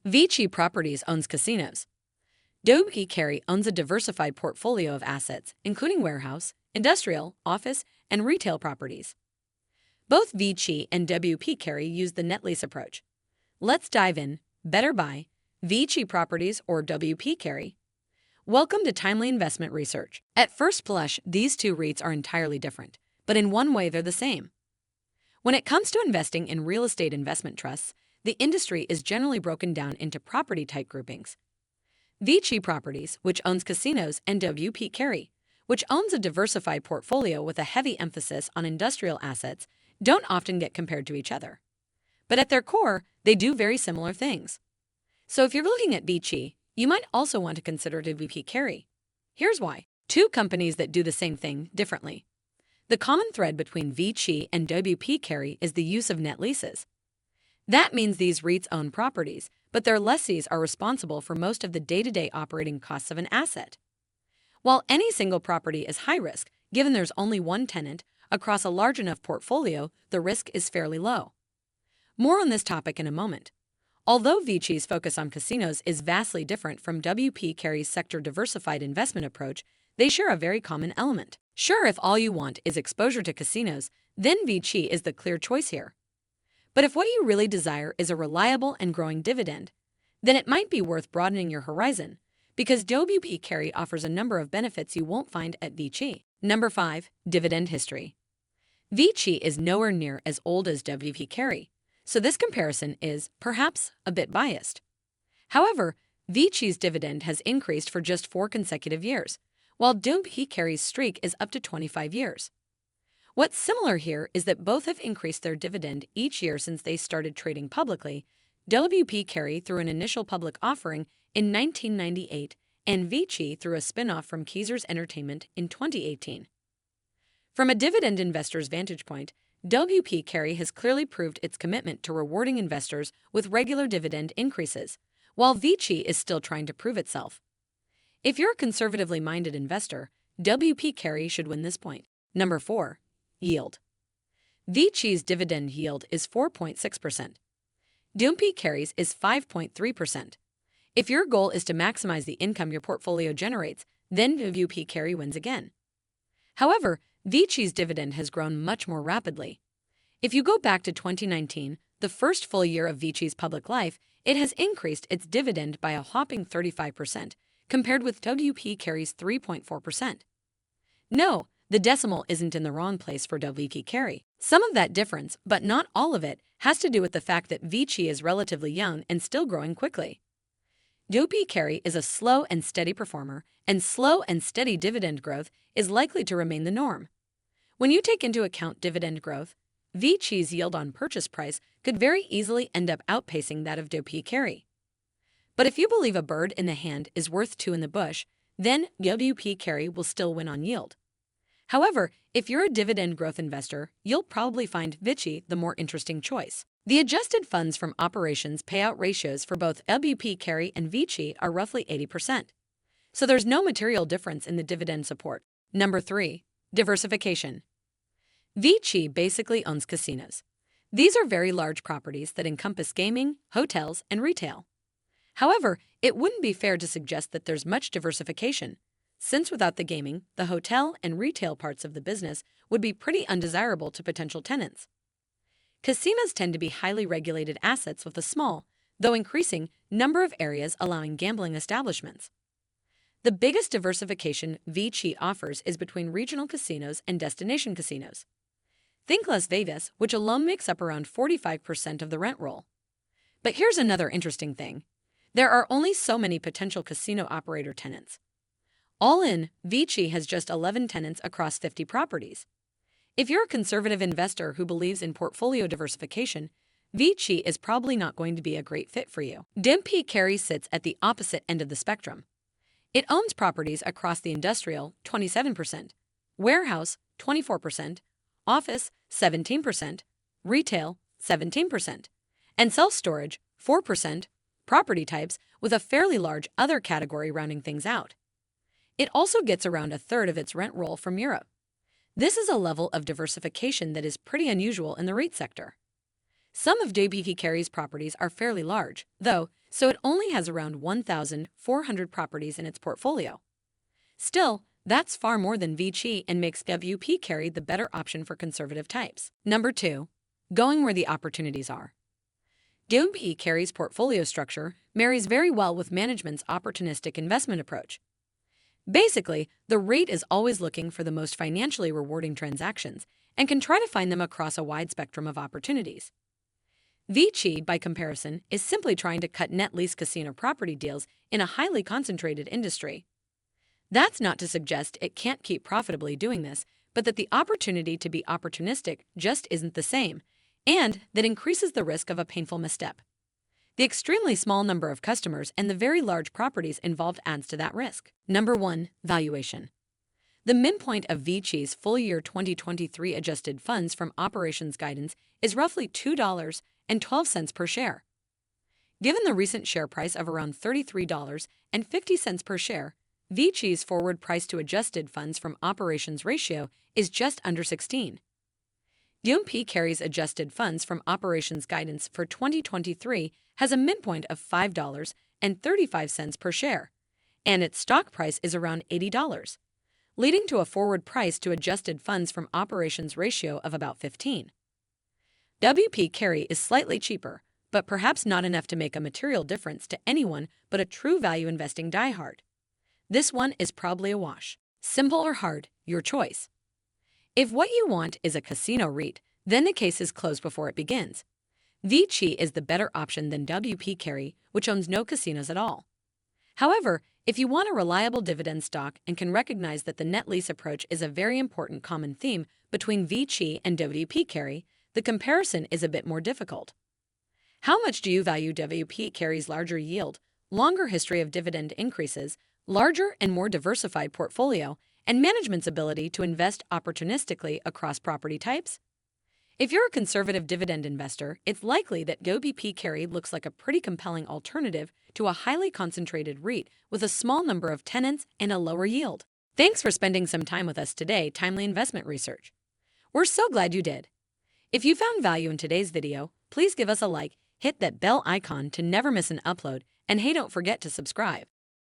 Vici Properties owns casinos. Carey owns a diversified portfolio of assets, including warehouse, industrial, office, and retail properties. Both Vici and Carey use the net lease approach. Let's dive in. Better buy Vici Properties or Carey. Welcome to Timely Investment Research. At first blush, these two REITs are entirely different, but in one way they're the same. When it comes to investing in real estate investment trusts, the industry is generally broken down into property-type groupings. Vici Properties, which owns casinos, and Carey, which owns a diversified portfolio with a heavy emphasis on industrial assets, don't often get compared to each other. But at their core, they do very similar things. So if you're looking at Vici, you might also want to consider Carey. Here's why. Two companies that do the same thing differently. The common thread between Vici and Carey is the use of net leases. That means these REITs own properties, but their lessees are responsible for most of the day-to-day operating costs of an asset. While any single property is high risk, given there's only one tenant, across a large enough portfolio, the risk is fairly low. More on this topic in a moment. Although Vici's focus on casinos is vastly different from Carey's sector-diversified investment approach, they share a very common element. Sure, if all you want is exposure to casinos, then Vici is the clear choice here. But if what you really desire is a reliable and growing dividend, then it might be worth broadening your horizon, because Carey offers a number of benefits you won't find at Vici. Number 5. Dividend history. Vici is nowhere near as old as Carey, so this comparison is, perhaps, a bit biased. However, Vici's dividend has increased for just 4 consecutive years, while Carey's streak is up to 25 years. What's similar here is that both have increased their dividend each year since they started trading publicly, Carey through an initial public offering in 1998 and Vici through a spin-off from Caesars Entertainment in 2018. From a dividend investor's vantage point, Carey has clearly proved its commitment to rewarding investors with regular dividend increases, while Vici is still trying to prove itself. If you're a conservatively minded investor, Carey should win this point. Number 4. Yield. Vici's dividend yield is 4.6%. Carey's is 5.3%. If your goal is to maximize the income your portfolio generates, then Carey wins again. However, Vici's dividend has grown much more rapidly. If you go back to 2019, the first full year of Vici's public life, it has increased its dividend by a whopping 35%, compared with Carey's 3.4%. No, the decimal isn't in the wrong place for Carey. Some of that difference, but not all of it, has to do with the fact that Vici is relatively young and still growing quickly. Carey is a slow and steady performer, and slow and steady dividend growth is likely to remain the norm. When you take into account dividend growth, Vici's yield on purchase price could very easily end up outpacing that of Carey. But if you believe a bird in the hand is worth 2 in the bush, then Carey will still win on yield. However, if you're a dividend growth investor, you'll probably find Vici the more interesting choice. The adjusted funds from operations payout ratios for both Carey and Vici are roughly 80%. So there's no material difference in the dividend support. Number 3. Diversification. Vici basically owns casinos. These are very large properties that encompass gaming, hotels, and retail. However, it wouldn't be fair to suggest that there's much diversification, since without the gaming, the hotel and retail parts of the business would be pretty undesirable to potential tenants. Casinos tend to be highly regulated assets with a small, though increasing, number of areas allowing gambling establishments. The biggest diversification Vici offers is between regional casinos and destination casinos. Think Las Vegas, which alone makes up around 45% of the rent roll. But here's another interesting thing. There are only so many potential casino operator tenants. All in, Vici has just 11 tenants across 50 properties. If you're a conservative investor who believes in portfolio diversification, Vici is probably not going to be a great fit for you. Carey sits at the opposite end of the spectrum. It owns properties across the industrial, 27%, warehouse, 24%, office, 17%, retail, 17%, and self-storage, 4%, property types with a fairly large other category rounding things out. It also gets around a third of its rent roll from Europe. This is a level of diversification that is pretty unusual in the REIT sector. Some of WP Carey's properties are fairly large, though, so it only has around 1,400 properties in its portfolio. Still, that's far more than Vici and makes WP Carey the better option for conservative types. Number 2. Going where the opportunities are. WP Carey's portfolio structure marries very well with management's opportunistic investment approach. Basically, the REIT is always looking for the most financially rewarding transactions and can try to find them across a wide spectrum of opportunities. Vici, by comparison, is simply trying to cut net lease casino property deals in a highly concentrated industry. That's not to suggest it can't keep profitably doing this, but that the opportunity to be opportunistic just isn't the same, and that increases the risk of a painful misstep. The extremely small number of customers and the very large properties involved adds to that risk. Number 1. Valuation. The midpoint of Vici's full-year 2023 adjusted funds from operations guidance is roughly $2.12 per share. Given the recent share price of around $33.50 per share, Vici's forward price to adjusted funds from operations ratio is just under 16. WP Carey's adjusted funds from operations guidance for 2023 has a midpoint of $5.35 per share, and its stock price is around $80, leading to a forward price to adjusted funds from operations ratio of about 15. WP Carey is slightly cheaper, but perhaps not enough to make a material difference to anyone but a true value investing diehard. This one is probably a wash. Simple or hard, your choice. If what you want is a casino REIT, then the case is closed before it begins. Vici is the better option than WP Carey, which owns no casinos at all. However, if you want a reliable dividend stock and can recognize that the net lease approach is a very important common theme between Vici and WP Carey, the comparison is a bit more difficult. How much do you value WP Carey's larger yield, longer history of dividend increases, larger and more diversified portfolio, and management's ability to invest opportunistically across property types? If you're a conservative dividend investor, it's likely that WP Carey looks like a pretty compelling alternative to a highly concentrated REIT with a small number of tenants and a lower yield. Thanks for spending some time with us today, Timely Investment Research. We're so glad you did. If you found value in today's video, please give us a like, hit that bell icon to never miss an upload, and hey, don't forget to subscribe.